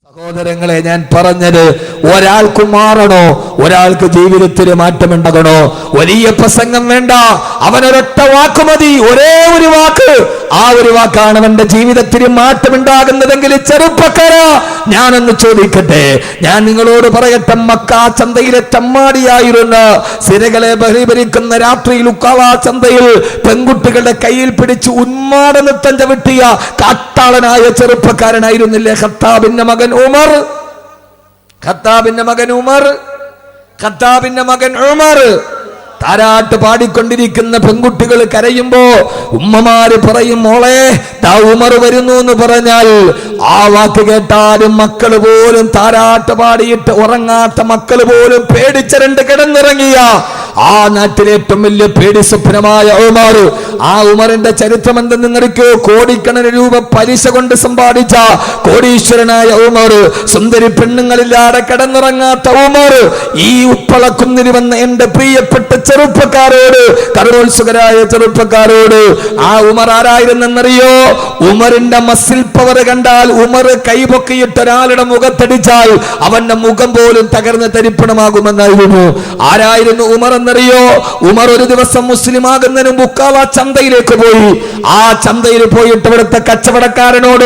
സഹോദരങ്ങളെ, ഞാൻ പറഞ്ഞത് ഒരാൾക്ക് മാറണോ, ഒരാൾക്ക് ജീവിതത്തിൽ മാറ്റമുണ്ടാകണോ? വലിയ പ്രസംഗം വേണ്ട, അവനൊരൊറ്റ വാക്ക് മതി, ഒരേ ഒരു വാക്ക്. ആ ഒരു വാക്കാണ് അവന്റെ ജീവിതത്തിൽ മാറ്റമുണ്ടാകുന്നതെങ്കിൽ ചെറുപ്പക്കാരാ, ഞാനൊന്ന് ചോദിക്കട്ടെ, ഞാൻ നിങ്ങളോട് പറയട്ടെ. മക്കാ ചന്തയിലെ ചമ്മാടിയായിരുന്ന സിരകളെ ബലിഭരിക്കുന്ന രാത്രിയിൽ ഉക്കാള ചന്തയിൽ പെൺകുട്ടികളുടെ കയ്യിൽ പിടിച്ച് ഉന്മാദ നൃത്തം ചവിട്ടിയ കാട്ടാളനായ ചെറുപ്പക്കാരനായിരുന്നില്ലേ ഖത്താബിന്റെ മകൻ ഉമർ? ഖത്താബിന്റെ മകൻ ഉമർ താരാട്ട് പാടിക്കൊണ്ടിരിക്കുന്ന പെൺകുട്ടികൾ കരയുമ്പോ ഉമ്മമാര് പറയും, മോളെ ദാ ഉമർ വരുന്നു എന്ന് പറഞ്ഞാൽ ആ വാക്ക് കേട്ടാലും മക്കള് പോലും, താരാട്ട് പാടിയിട്ട് ഉറങ്ങാത്ത മക്കള് പോലും പേടിച്ചരണ്ട് കിടന്നിറങ്ങിയ ആ നാട്ടിലെ ഏറ്റവും വലിയ പേടി സ്വപ്നമായ ഉമർ. ആ ഉമറിന്റെ ചരിത്രം എന്തെന്നറിക്കോ? കോടിക്കണക്കിന് രൂപ പലിശ കൊണ്ട് സമ്പാദിച്ച കോടീശ്വരനായ ഉമർ, സുന്ദരി പെണ്ണുങ്ങളില്ലാതെ കിടന്നിറങ്ങാത്ത ഉമർ. ഈ ഉപ്പളക്കുന്നിൽ വന്ന എന്റെ പ്രിയപ്പെട്ട ചെറുപ്പക്കാരോട്, കരുണോത്സുകരായ ചെറുപ്പക്കാരോട്, ആ ഉമർ ആരായിരുന്നെന്നറിയോ? ഉമറിന്റെ മസിൽ പവർ കണ്ടാൽ, ഉമർ കൈപൊക്കിയിട്ട് ഒരാളുടെ മുഖത്തടിച്ചാൽ അവന്റെ മുഖം പോലും തകർന്ന് തരിപ്പണമാകുമെന്നായിരുന്നു. ആരായിരുന്നു ഉമർ എന്നറിയോ? ഉമർ ഒരു ദിവസം മുസ്ലിം ആകുന്നതിന് മുക്കാവ ചന്തയിലേക്ക് പോയി. ആ ചന്തയിൽ പോയിട്ട് അവിടുത്തെ കച്ചവടക്കാരനോട്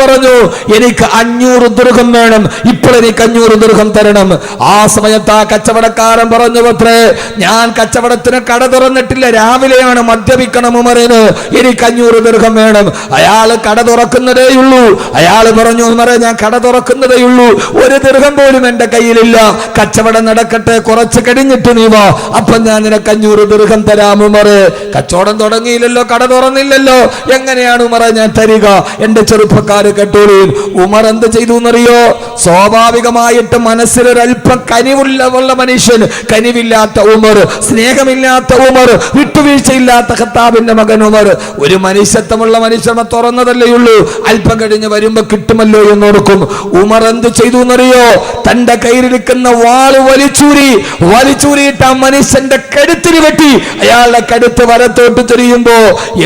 പറഞ്ഞു, എനിക്ക് 500 ദിർഹം വേണം, ഇപ്പോൾ എനിക്ക് 500 ദിർഹം തരണം. ആ സമയത്ത് ആ കച്ചവടക്കാരൻ പറഞ്ഞു, പത്രേ, ഞാൻ കച്ചവടത്തിന് കട തുറന്നിട്ടില്ല, രാവിലെയാണ്, മദ്യപിക്കണം ഉമറിന്, എനിക്ക് 500 ദിർഹം വേണം. അയാൾ കട തുറക്കുന്നതേയുള്ളൂ. അയാൾ പറഞ്ഞു, ഉമറെ, ഞാൻ കട തുറക്കുന്നതേയുള്ളൂ, 1 ദിർഹം പോലും എന്റെ കയ്യിലില്ല, കച്ചവടം നടക്കട്ടെ, കുറച്ച് കഴിഞ്ഞിട്ട് നീ വാ, അപ്പൊ ഞാൻ നിനക്ക് 500 ദിർഹം തരാം. ഉമറ് കച്ചവടം തുടങ്ങിയില്ലല്ലോ, കട തുറന്നില്ലല്ലോ, എങ്ങനെയാണ് ഉമറെ ഞാൻ തരിക? എന്റെ ചെറുപ്പക്കാര് കേട്ടോളൂ, ഉമർ എന്ത് ചെയ്തു എന്നറിയോ? സ്വാഭാവികമായിട്ട് മനസ്സിലൊരൽപ്പം കനിവുള്ള മനുഷ്യൻ, കനിവില്ലാത്ത ഉമർ, സ്നേഹമില്ലാത്ത ഉമർ, വിട്ടുവീഴ്ചയില്ലാത്ത ഖത്താബിന്റെ മകൻ ഉമർ, ഒരു മനുഷ്യത്വമുള്ള മനുഷ്യനെ തുറന്നതല്ലേയുള്ളൂ, അല്പം കഴിഞ്ഞ് വരുമ്പോ കിട്ടുമല്ലോ എന്നോർക്കും. ഉമർ എന്ത് ചെയ്തു എന്നറിയോ? തന്റെ കയ്യിലിരിക്കുന്ന വാള് വലിച്ചൂരിയിട്ട് ആ മനുഷ്യന്റെ കഴുത്തിന് വെട്ടി. അയാളുടെ കഴുത്ത് വലത്തോട്ട് തിരിയുമ്പോ,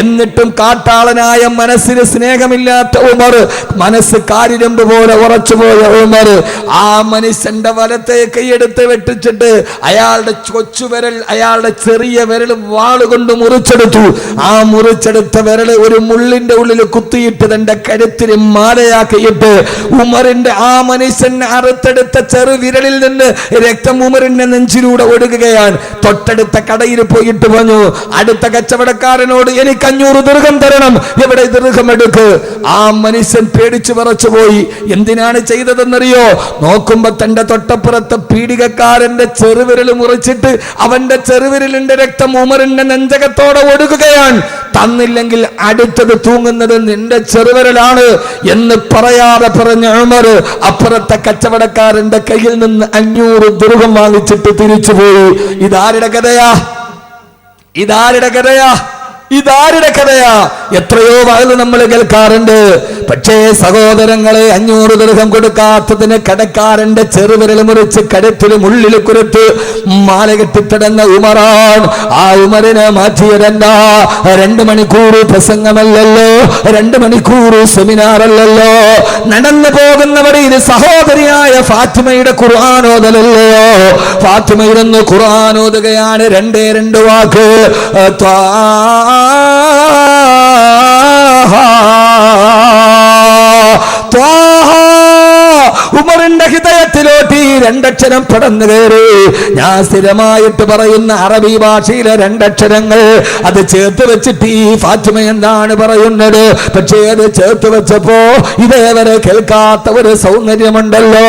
എന്നിട്ടും കാട്ടാളനായ മനസ്സിന് സ്നേഹമില്ലാത്ത ഉമർ, മനസ്സ് കാരിരമ്പ് പോലെ ഉറച്ചുപോയ ഉമർ, ആ മനുഷ്യന്റെ വലത്തെ കൈയെടുത്ത് വെട്ടിച്ചിട്ട് അയാളുടെ കൊച്ചുവിരൽ, അയാളുടെ ചെറിയ വിരൽ വാളുകൊണ്ട് മുറിച്ചെടുത്തു. ആ മുറിച്ചെടുത്ത വിരല് ഒരു മുള്ളിന്റെ ഉള്ളിൽ കുത്തിയിട്ട് തന്റെ കഴുത്തിന് മാലയാക്കിയിട്ട് ഉമറിന്റെ, ആ മനുഷ്യൻ അറുത്തെടുത്ത ചെറുവിരലിൽ നിന്ന് രക്തം ഉമറിന്റെ നെഞ്ചിലൂടെ ഒഴുകുകയാണ്. തൊട്ടടുത്ത കടയിൽ പോയിട്ട് പറഞ്ഞു, അടുത്ത കച്ചവടക്കാരനോട് എനിക്ക് 500 ദിർഹം തരണം, എവിടെ ദിർഹം എടുക്ക്. ആ മനുഷ്യൻ പേടിച്ചു വിറച്ചു പോയി. എന്തിനാണ് ചെയ്തതെന്നറിയോ? നോക്കുമ്പോ തന്റെ തൊട്ടപ്പുറത്തെ പീഡികക്കാരന്റെ ചെറുവിരൽ മുറിച്ചിട്ട് അവന്റെ ചെറുവിരലിന്റെ രക്തം ഉമറിന്റെ നെഞ്ചകത്തോടെ ഒഴുകുകയാണ്. തന്നില്ലെങ്കിൽ അടുത്തത് തൂങ്ങുന്നത് നിന്റെ ചെറുവിരലാണ് എന്ന് പറയാതെ പറഞ്ഞ ഉമർ അപ്പുറത്തെ കച്ചവടക്കാരന്റെ കയ്യിൽ നിന്ന് 500 ദിർഹം വാങ്ങിച്ചിട്ട് തിരിച്ചുപോയി. ഇതാരുടെ കഥയാ? എത്രയോ വയല് നമ്മൾ കേൾക്കാറുണ്ട്. പക്ഷേ സഹോദരങ്ങളെ, 500 ദിർഹം കൊടുക്കാത്തതിന് കടക്കാരന്റെ ചെറുവിരൽ മുറിച്ച് കഴുത്തിൽ മുള്ളിൽ കുരുത്ത് മാല കെട്ടിത്തടന്ന ഉമറാൻ. ആ ഉമറിനെ മാറ്റിയതല്ല 2 മണിക്കൂർ പ്രസംഗമല്ലല്ലോ, 2 മണിക്കൂർ സെമിനാറല്ലല്ലോ, നടന്നു പോകുന്ന വഴിയിൽ സഹോദരിയായ ഫാത്തിമയുടെ ഖുർആനോദലല്ലയോ. ഫാത്തിമയിരുന്ന് ഖുർആനോദുകയാണ്. 2 വാക്ക്, ഉമറിന്റെ ഹൃദയത്തിലോട്ട് 2 അക്ഷരം പടന്നു കയറി. ഞാൻ സ്ഥിരമായിട്ട് പറയുന്ന അറബി ഭാഷയിലെ 2 അക്ഷരങ്ങൾ, അത് ചേർത്ത് വെച്ചിട്ട് ഈ ഫാത്തിമ എന്താണ് പറയുന്നത്? പക്ഷേ അത് ചേർത്ത് വെച്ചപ്പോ ഇതേവരെ കേൾക്കാത്ത ഒരു സൗന്ദര്യമുണ്ടല്ലോ.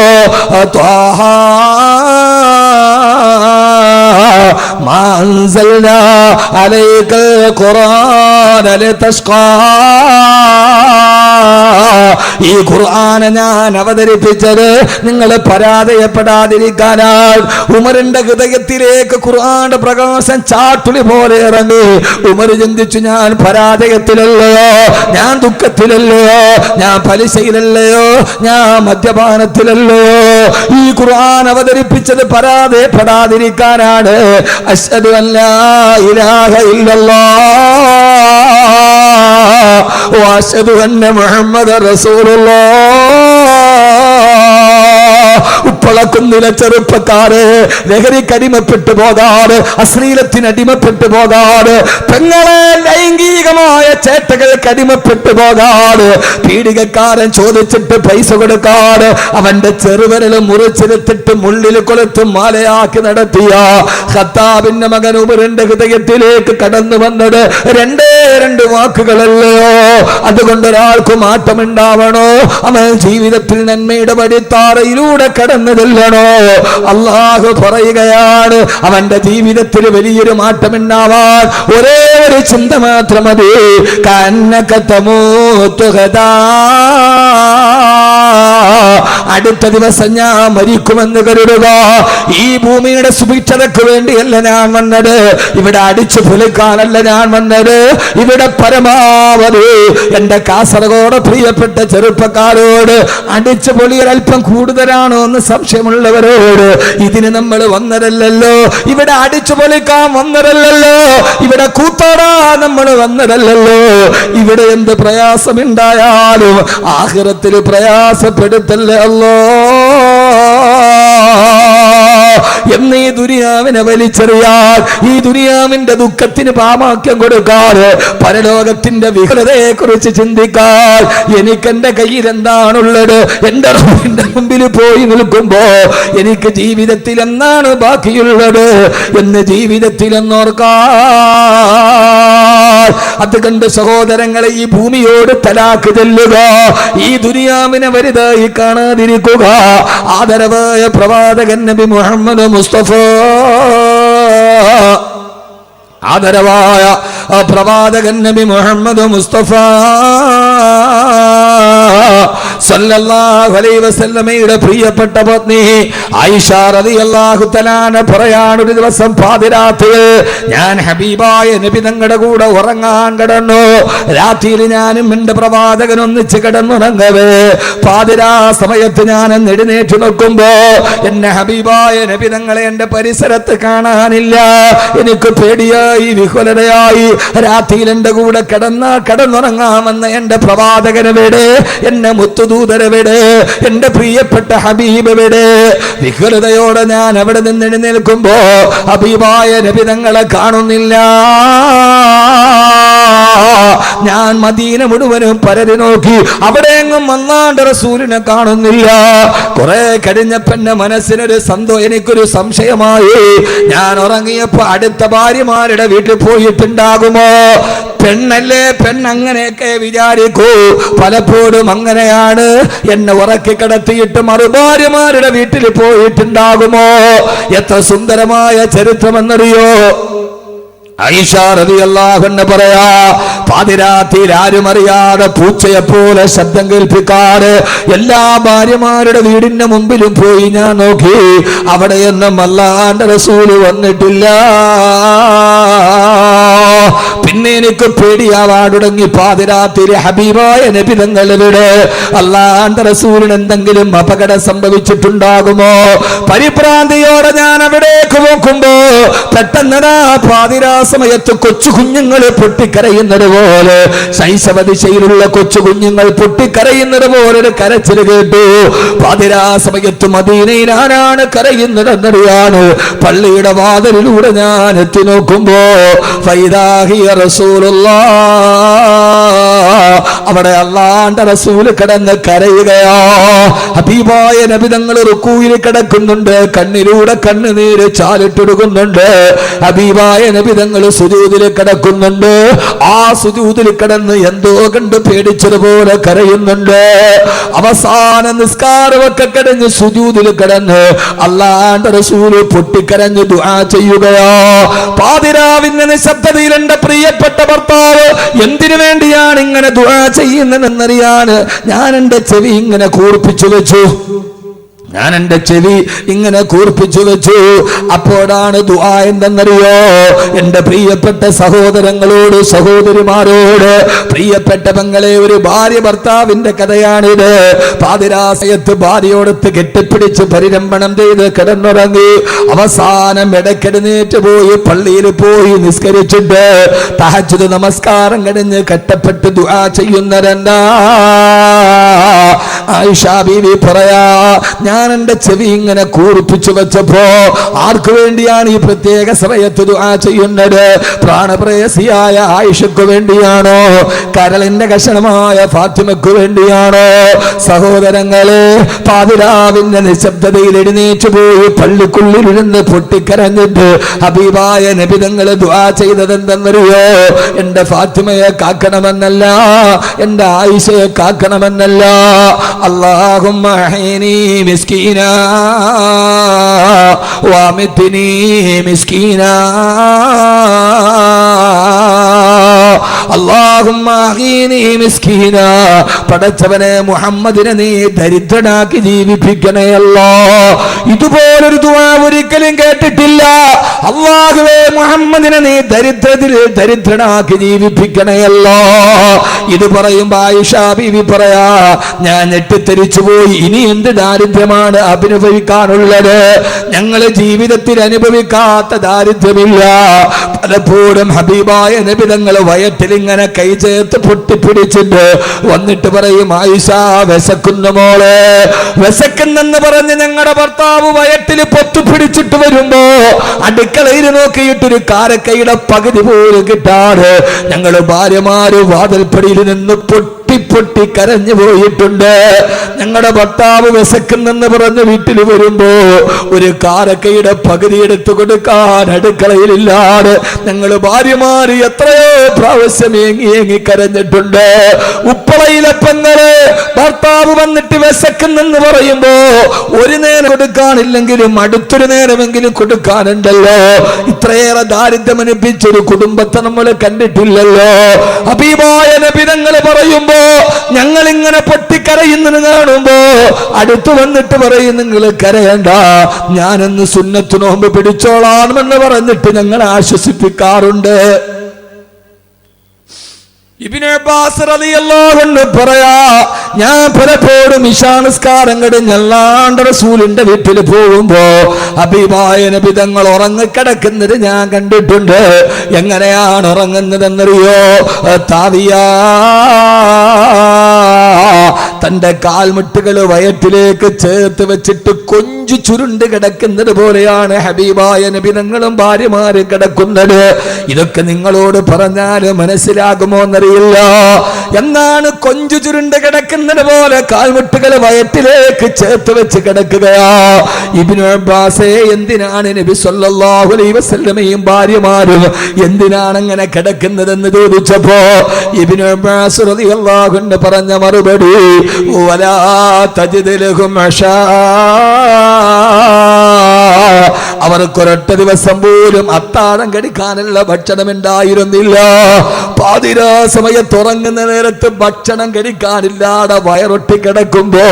ഈ ഖുർആനെ ഞാൻ അവതരിപ്പിച്ചത് നിങ്ങൾ പരാജയപ്പെടാതിരിക്കാനാണ്. ഉമറിന്റെ ഹൃദയത്തിലേക്ക് ഖുർആന്റെ പ്രകാശം ചാട്ടുളി പോലെ ഇറങ്ങി. ഉമർ ചിന്തിച്ചു, ഞാൻ പരാജയത്തിലല്ലയോ, ഞാൻ ദുഃഖത്തിലല്ലയോ, ഞാൻ പലിശയിലല്ലയോ, ഞാൻ മദ്യപാനത്തിലല്ലയോ. ഈ ഖുർആൻ അവതരിപ്പിച്ചത് പരാജയപ്പെടാതിരിക്കാനാണ്. അശ്ഹദു അല്ലാ ഇലാഹ ഇല്ലല്ലാഹ് വഅശ്ഹദു അന്ന മുഹമ്മദ റസൂലുള്ളാഹ്. ഉപ്പളക്കുന്നിലെ ചെറുപ്പക്കാര് ലഹരിക്കടിമപ്പെട്ടു പോകാറ്, അശ്ലീലത്തിന് അടിമപ്പെട്ടു പോകാറ്, പെങ്ങളെ ലൈംഗികമായ ചേട്ടകൾക്ക് അടിമപ്പെട്ടു പോകാറ്, പീഡികക്കാരൻ ചോദിച്ചിട്ട് പൈസ കൊടുക്കാറ്, അവന്റെ ചെറുവിരൽ മുറിച്ചെടുത്തിട്ട് മുള്ളിൽ കൊളുത്തും മാലയാക്കി നടത്തിയ ഖത്താബിന്റെ മകൻ ഉമറിന്റെ ഹൃദയത്തിലേക്ക് കടന്നു വന്നത് രണ്ട് വാക്കുകളല്ലയോ? അതുകൊണ്ട് ഒരാൾക്ക് മാറ്റമുണ്ടാവണോ? അവൻ ജീവിതത്തിൽ നന്മയുടെ വഴിത്താറയിലൂടെ കടന്നതല്ലണോ? അള്ളാഹു പറയുകയാണ്, അവന്റെ ജീവിതത്തിൽ വലിയൊരു മാറ്റമുണ്ടാവാൻ ഒരേ ഒരു ചിന്ത മാത്രം മതി. കന്നക തമൂതു ഗദാ, അടുത്ത ദിവസം ഞാൻ മരിക്കുമെന്ന് കരുതുക. ഈ ഭൂമിയുടെ സുഭിക്ഷതയ്ക്ക് വേണ്ടിയല്ല ഞാൻ വന്നത്, ഇവിടെ അടിച്ചു പൊളിക്കാനല്ല ഞാൻ വന്നത്. ഇവിടെ പരമാവധി എന്റെ കാസർഗോഡ് പ്രിയപ്പെട്ട ചെറുപ്പക്കാരോട്, അടിച്ചു പൊളിയൊരൽപ്പം കൂടുതലാണോ എന്ന് സംശയമുള്ളവരോട്, ഇതിന് നമ്മൾ വന്നതല്ലല്ലോ, ഇവിടെ അടിച്ചു പൊളിക്കാൻ വന്നതല്ലല്ലോ, ഇവിടെ കൂത്താടാൻ നമ്മൾ വന്നതല്ലല്ലോ. ഇവിടെ എന്ത് പ്രയാസമുണ്ടായാലും ആഖിറത്തിൽ പ്രയാസപ്പെടുത്തല്ലേ അല്ലോ എന്നീ ദുനിയാവിനെ വലിച്ചെറിയാൻ, ഈ ദുനിയാവിന്റെ ദുഃഖത്തിന് പാമാക്യം കൊടുക്കാൻ, പരലോകത്തിന്റെ വിഹ്വലതയെ കുറിച്ച് ചിന്തിക്കാൻ, എനിക്കെന്റെ കയ്യിൽ എന്താണുള്ളത്, എന്റെ റബ്ബിന്റെ മുമ്പിൽ പോയി നിൽക്കുമ്പോ എനിക്ക് ജീവിതത്തിൽ എന്താണ് ബാക്കിയുള്ളത് എന്ന് ജീവിതത്തിൽ എന്നോർക്കാൻ. അതുകൊണ്ട് സഹോദരങ്ങളെ, ഈ ഭൂമിയോട് തലാക്ക് ചെല്ലുക, ഈ ദുനിയാവിനെ വലുതായി കാണാതിരിക്കുക. ആദരവായ പ്രവാചകൻ നബി മുഹമ്മദ് മുസ്തഫ, ആദരവായ പ്രവാചകൻ നബി മുഹമ്മദ് മുസ്തഫ സല്ലല്ലാഹു അലൈഹി വസല്ലമയുടെ പ്രിയപ്പെട്ട പത്നി ആയിഷ റളിയല്ലാഹു തആല പറയാണ്, ഒരു ദിവസം പാതിരാത്രിയിൽ ഞാൻ ഹബീബായ നബി തങ്ങളുടെ കൂടെ ഉറങ്ങാൻ കിടന്നു. രാത്രിയിൽ ഞാനും എന്റെ പ്രവാചകൻ ഒന്നിച്ച് കിടന്നുറങ്ങവേ പാതിരാ സമയത്ത് ഞാൻ എഴുന്നേറ്റ് നോക്കുമ്പോ എന്നെ ഹബീബായ നബി തങ്ങളെ എന്റെ പരിസരത്ത് കാണാനില്ല. എനിക്ക് പേടിയായി, വിഹ്വലതയായി. രാത്രിയിൽ എന്റെ കൂടെ കിടന്നുറങ്ങാമെന്ന എന്റെ പ്രവാചകനെവിടെ, എന്നെ മുത്തുദൂതരെവിടെ, എന്റെ പ്രിയപ്പെട്ട ഹബീബെവിടെ? വിഹ്വലതയോടെ ഞാൻ അവിടെ നിന്ന് എഴുന്നേൽക്കുമ്പോ ഹബീബായ നബി തങ്ങളെ കാണുന്നില്ല. ഞാൻ മദീന മുഴുവനും പരതി നോക്കി, അവിടെയെങ്ങും അല്ലാഹുവിന്റെ റസൂലിനെ കാണുന്നില്ല. കുറെ കഴിഞ്ഞപ്പോ എന്റെ മനസ്സിനൊരു എനിക്കൊരു സംശയമായി. ഞാൻ ഉറങ്ങിയപ്പോ അടുത്ത ഭാര്യമാരുടെ വീട്ടിൽ പോയിട്ടുണ്ടാകുമോ? പെണ്ണല്ലേ, പെണ്ണങ്ങനെയൊക്കെ വിചാരിക്കൂ. പലപ്പോഴും അങ്ങനെയാണ്. എന്നെ ഉറക്കി കിടത്തിയിട്ട് മറുഭാര്യമാരുടെ വീട്ടിൽ പോയിട്ടുണ്ടാകുമോ? എത്ര സുന്ദരമായ ചരിത്രമെന്നറിയോ? ആയിഷ റളിയല്ലാഹു അൻഹ പറയാ, പാതിരാത്രിയിൽ ആരും അറിയാതെ പൂച്ചയെപ്പോലെ ശബ്ദം കേൾപ്പിക്കാറ് എല്ലാ ഭാര്യമാരുടെ വീടിന്റെ മുമ്പിലും പോയി ഞാൻ നോക്കി. അവിടെയൊന്നും അല്ലാഹുവിന്റെ റസൂല് വന്നിട്ടില്ല. പിന്നെ എനിക്ക് പേടിയാവാൻ തുടങ്ങി. പാതിരാത്രിയിൽ ഹബീബായ നബി തങ്ങളുടെ അല്ലാഹുവിന്റെ റസൂലിന് എന്തെങ്കിലും അപകടം സംഭവിച്ചിട്ടുണ്ടാകുമോ? പരിഭ്രാന്തിയോടെ ഞാൻ അവിടേക്ക് നോക്കുമ്പോ പെട്ടെന്ന് പാതിരാ സമയത്ത് കൊച്ചു കുഞ്ഞുങ്ങൾ പൊട്ടിക്കരയുന്നത് പോലെ, ശൈശവദിശയിലുള്ള കൊച്ചു കുഞ്ഞുങ്ങൾ പൊട്ടിക്കരയുന്നത് പോലെ ഒരു കരച്ചിൽ കേട്ടു. പാതിരാ സമയത്ത് മദീനയിൽ ആരാണ് കരയുന്നതെന്നറിയാണ്. പള്ളിയുടെ വാതിലിലൂടെ ഞാൻ എത്തി നോക്കുമ്പോ ഫൈദാഹിയ റസൂലുള്ളാഹ്, അവിടെ അല്ലാഹുവിന്റെ റസൂൽ കിടന്ന് കരയുകയാ. ഹബീബായ നബി തങ്ങൾ റുക്കൂയിൽ കിടക്കുന്നുണ്ട്, കണ്ണിലൂടെ കണ്ണുനീര് ചാലിട്ടൊടുക്കുന്നുണ്ട്. ഹബീബായ നബി തങ്ങൾ സുജൂദിൽ കിടക്കുന്നുണ്ട്. ആ സുജൂദിൽ കിടന്ന് എന്തോ കണ്ട് പേടിച്ചതുപോലെ കരയുന്നുണ്ട്. അവസാന നിസ്കാരമൊക്കെ കഴിഞ്ഞ് സുജൂദിൽ കിടന്ന് അല്ലാഹുവിന്റെ റസൂൽ പൊട്ടിക്കരഞ്ഞ് ദുആ ചെയ്യുകയാ. പാതിരാവിന്റെ നിശബ്ദതയിൽ എന്റെ പ്രിയപ്പെട്ട ഭർത്താവ് എന്തിനു വേണ്ടിയാണ് ഇങ്ങനെ ദുആ ചെയ്യുന്നതെന്നറിയാൻ ഞാൻ എന്റെ ചെവി ഇങ്ങനെ കൂർപ്പിച്ചു വെച്ചു. ഞാൻ എന്റെ ചെവി ഇങ്ങനെ കൂർപ്പിച്ചു വെച്ചു. അപ്പോഴാണ് ദുആ എന്തെന്നറിയോ? എന്റെ പ്രിയപ്പെട്ട സഹോദരങ്ങളോട്, സഹോദരിമാരോട്, പ്രിയപ്പെട്ട പെങ്ങളെ, ഒരു ഭാര്യ ഭർത്താവിന്റെ കഥയാണിത്. പാതിരാസയത്ത് ഭാര്യയോടൊത്ത് കെട്ടിപ്പിടിച്ച് പരിരംഭണം ചെയ്ത് കിടന്നുറങ്ങി. അവസാനം ഇടയ്ക്കെഴുന്നേറ്റ് പോയി പള്ളിയിൽ പോയി നിസ്കരിച്ചിട്ട് തഹജ്ജുദ് നമസ്കാരം കഴിഞ്ഞ് കെട്ടപ്പെട്ട് ദുആ ചെയ്യുന്നവരെന്താ? ആയിഷ ബീവി പറയാ, ഞാൻ എന്റെ ചെവി ഇങ്ങനെ കൂർപ്പിച്ചു വെച്ചപ്പോ ആർക്കു വേണ്ടിയാണ് ഈ പ്രത്യേക സമയത്ത് ദുആ ചെയ്യുന്നത്? പ്രാണപ്രേയസിയായ ആയിഷയ്ക്ക് വേണ്ടിയാണോ? കരളിന്റെ കഷണമായ ഫാത്തിമയ്ക്ക് വേണ്ടിയാണോ? സഹോദരങ്ങളെ, പാതിരാവിന്റെ നിശബ്ദതയിൽ എഴുന്നേറ്റ് പോയി പള്ളിക്കുള്ളിലിരുന്ന് പൊട്ടിക്കരഞ്ഞിട്ട് ഹബീബായ നബി തങ്ങൾ ദുആ ചെയ്തതെന്തെന്നറിയോ? എന്റെ ഫാത്തിമയെ കാക്കണമെന്നല്ല, എന്റെ ആയിഷയെ കാക്കണമെന്നല്ല. അല്ലാഹുമ്മ അഹീനി മിസ്കീനാ വഅമിത്നി മിസ്കീനാ, അല്ലാഹുമ്മ അഹീനി മിസ്കീനാ. പടച്ചവനെ, മുഹമ്മദിനെ നീ ദരിദ്രനാക്കി ജീവിപ്പിക്കണേ അല്ലാ. ഇതുപോലൊരു ദുആ ഒരിക്കലും കേട്ടിട്ടില്ല. അല്ലാഹുവേ, മുഹമ്മദിനെ നീ ദരിദ്രനാക്കി ജീവിപ്പിക്കണേ അല്ലാ. ഇത് പറയുമ്പോ ആയിഷ ബീവി പറയാ, ഞാൻ ഞെട്ടിത്തെരിച്ചു പോയി. ഇനി എന്ത് ദാരിദ്ര്യമാണ് അനുഭവിക്കാനുള്ളത്? ഞങ്ങള് ജീവിതത്തിൽ അനുഭവിക്കാത്ത ദാരിദ്ര്യമില്ല. പലപ്പോഴും ഹബീബായ നബി തങ്ങൾ വയറ്റിൽ ഇങ്ങനെ കൈ ചേർത്ത് പൊട്ടിപ്പിടിച്ചിട്ട് വന്നിട്ട് പറയും, ആയിഷ വിശക്കുന്നു മോളെ, വിശക്കുന്നെന്ന് പറഞ്ഞ് ഞങ്ങളുടെ ഭർത്താവ് വയറ്റിൽ പൊത്തുപിടിച്ചിട്ട് വരുമ്പോ അടുക്കളയിൽ നോക്കിയിട്ടൊരു കാരക്കയുടെ പകുതി പോലും കിട്ടാറ് ഞങ്ങള് ഭാര്യമാര് വാതിൽപ്പടിയിൽ നിന്ന് പൊട്ടി കരഞ്ഞു പോയിട്ടുണ്ട്. ഞങ്ങളുടെ ഭർത്താവ് വിശക്കുന്നെന്ന് പറഞ്ഞ് വീട്ടിൽ വരുമ്പോ ഒരു കാരക്കയുടെ പകുതി എടുത്തു കൊടുക്കാൻ അടുക്കളയിലില്ലാതെ ഞങ്ങള് ഭാര്യമാര് എത്രയോ പ്രാവശ്യം ഏങ്ങി കരഞ്ഞിട്ടുണ്ട്. ഉപ്പളയിലെ പെങ്ങള് ഭർത്താവ് വന്നിട്ട് വിശക്കുന്നെന്ന് പറയുമ്പോ ഒരു നേരം കൊടുക്കാനില്ലെങ്കിലും അടുത്തൊരു നേരമെങ്കിലും കൊടുക്കാനുണ്ടല്ലോ. ഇത്രയേറെ ദാരിദ്ര്യം അനുഭവിച്ചൊരു കുടുംബത്തെ നമ്മൾ കണ്ടിട്ടില്ലല്ലോ. ഹബീബായ നബി തങ്ങൾ പറയുമ്പോ ഞങ്ങൾ ഇങ്ങനെ പൊട്ടിക്കരയുന്നത് കാണുമ്പോ അടുത്തു വന്നിട്ട് പറയും, നിങ്ങൾ കരയണ്ട, ഞാനൊന്ന് സുന്നത്ത് നോമ്പ് പിടിച്ചോളാമെന്ന് പറഞ്ഞിട്ട് ഞങ്ങൾ ആശ്വസിപ്പിക്കാറുണ്ട്. ഇബ്നു അബ്ബാസ് റളിയല്ലാഹു അൻഹു പറയാ, ഞാൻ പലപ്പോഴും ഇശാ നിസ്കാരം കഴിഞ്ഞ് അല്ലാഹുവിന്റെ റസൂലിന്റെ വീട്ടിൽ പോകുമ്പോ ഹബീബായ നബി തങ്ങൾ ഉറങ്ങിക്കിടക്കുന്നത് ഞാൻ കണ്ടിട്ടുണ്ട്. എങ്ങനെയാണ് ഉറങ്ങുന്നതെന്നറിയോ? താവിയാ, തന്റെ കാൽമുട്ടുകൾ വയറ്റിലേക്ക് ചേർത്ത് വെച്ചിട്ട് കൊഞ്ചു ചുരുണ്ട് കിടക്കുന്നത് പോലെയാണ് ഹബീബായ നബി തങ്ങളും ഭാര്യമാരും കിടക്കുന്നത്. ഇതൊക്കെ നിങ്ങളോട് പറഞ്ഞാൽ മനസ്സിലാകുമോ എന്നറിയില്ല. എന്നാണ് കൊഞ്ചു ചുരുണ്ട് കിടക്കുന്നത് പോലെ കാൽമുട്ടുകൾ വയറ്റിലേക്ക് ചേർത്ത് വെച്ച് കിടക്കുകയാ. ഇബ്നു അബ്ബാസേ, എന്തിനാണ് നബി സല്ലല്ലാഹു അലൈഹി വസല്ലമയും ഭാര്യമാരും എന്തിനാണ് അങ്ങനെ കിടക്കുന്നതെന്ന് ചോദിച്ചപ്പോ ഇബ്നു അബ്ബാസ് റളിയല്ലാഹു അൻഹു പറഞ്ഞ മറുപടി, വലാ തജിദ് ലഹും അശാ, അവർക്കൊരൊറ്റ ദിവസം പോലും അത്താഴം കഴിക്കാനുള്ള ഭക്ഷണം ഉണ്ടായിരുന്നില്ല. പാതിരാ സമയത്ത് ഉറങ്ങുന്ന നേരത്ത് ഭക്ഷണം കഴിക്കാനില്ലാതെ വയറൊട്ടി കിടക്കുമ്പോ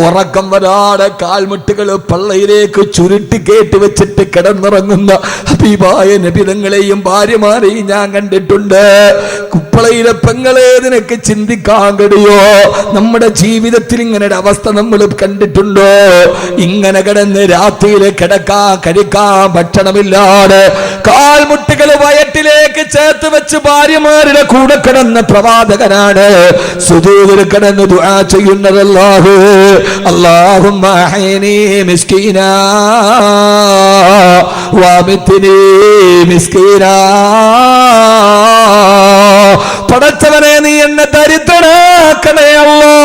ഉറക്കം വരാതെ കാൽമുട്ടുകൾ പള്ളയിലേക്ക് ചുരുട്ടി കേട്ടി വെച്ചിട്ട് കിടന്നുറങ്ങുന്ന ഹബീബായ നബി തങ്ങളെയും ഭാര്യമാരെയും ഞാൻ കണ്ടിട്ടുണ്ട്. കുപ്പളയിലെ പെങ്ങളെ, നിനക്ക് ചിന്തിക്കാൻ കഴിയോ? നമ്മുടെ ജീവിതത്തിൽ ഇങ്ങനെ ഒരു അവസ്ഥ നമ്മൾ കണ്ടിട്ടുണ്ടോ? ഇങ്ങനെ കിടന്ന് രാത്രിയിൽ കഴിക്കാൻ ഭക്ഷണമില്ലാതെ കാൽമുട്ടുകൾ വയറ്റിലേക്ക് ചേർത്ത് വെച്ച് ഭാര്യമാരുടെ കൂടെ കിടന്ന പ്രവാചകനാണ് സുജൂദിൽ കിടന്ന് ദുആ ചെയ്യുന്നത്. അല്ലാഹുമ്മ അഹീനി മിസ്കീനാ വഅമിത്നി മിസ്കീനാ. പടച്ചവനെ, നീ എന്നെ ദരിദ്രനാക്കണേ അല്ലാ.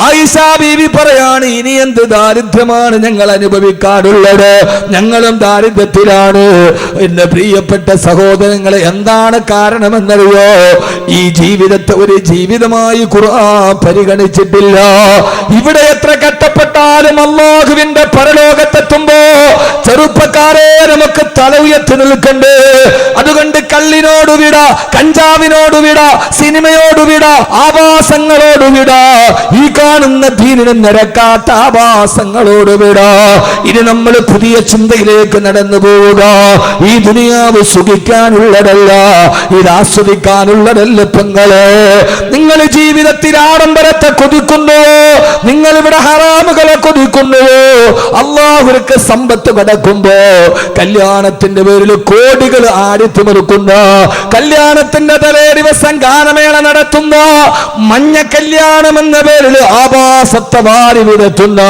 ആയിഷ ബീവി പറയാണ്, ഇനി എന്ത് ദാരിദ്ര്യമാണ് ഞങ്ങൾ അനുഭവിക്കാറുള്ളത്? ഞങ്ങളും ദാരിദ്ര്യത്തിലാണ്. എന്റെ പ്രിയപ്പെട്ട സഹോദരങ്ങളെ, എന്താണ് കാരണമെന്നറിയോ? ഈ ജീവിതത്തെ ഒരു ജീവിതമായി ഖുർആൻ പരിഗണിച്ചിട്ടില്ല. ഇവിടെ എത്ര കഷ്ടപ്പെട്ടാലും അല്ലാഹുവിന്റെ പരലോകത്തെത്തുമ്പോ ചെറുപ്പക്കാരെ നമുക്ക് തല ഉയർത്തി നിൽക്കണ്ടേ. അതുകൊണ്ട് കള്ളിനോട് വിട, കഞ്ചാവ് ദുനിയാവിനോട് വിട, സിനിമയോട് വിട, ആഭാസങ്ങളോട് വിട, ഈ കാണുന്ന ദീനിന് നിരക്കാത്ത ആഭാസങ്ങളോട് വിട. ഇനി നമ്മൾ പുതിയ ചിന്തയിലേക്ക് നടന്നു പോവുക. ഈ ദുനിയാവ് സുഖിക്കാനുള്ളതല്ല, ഇത് ആസ്വദിക്കാനുള്ളതല്ല. പെങ്ങളെ, നിങ്ങൾ ജീവിതത്തിൽ ആഡംബരത്തെ കൊതിക്കുന്നുവോ? നിങ്ങൾ ഇവിടെ ഹറാമുകളെ കൊതിക്കുന്നുവോ? അള്ളാഹുവിற்கு സമ്പത്ത് കിടക്കുമ്പോ കല്യാണത്തിന്റെ പേരിൽ കോടികൾ ആടിത്തിമിറുക്കുന്ന, കല്യാണത്തിന്റെ തലേ ദിവസം ഗാനമേള നടത്തുന്ന, മഞ്ഞ കല്യാണം എന്ന പേരിൽ ആഭാസത്തെ വാരി വിടത്തുന്ന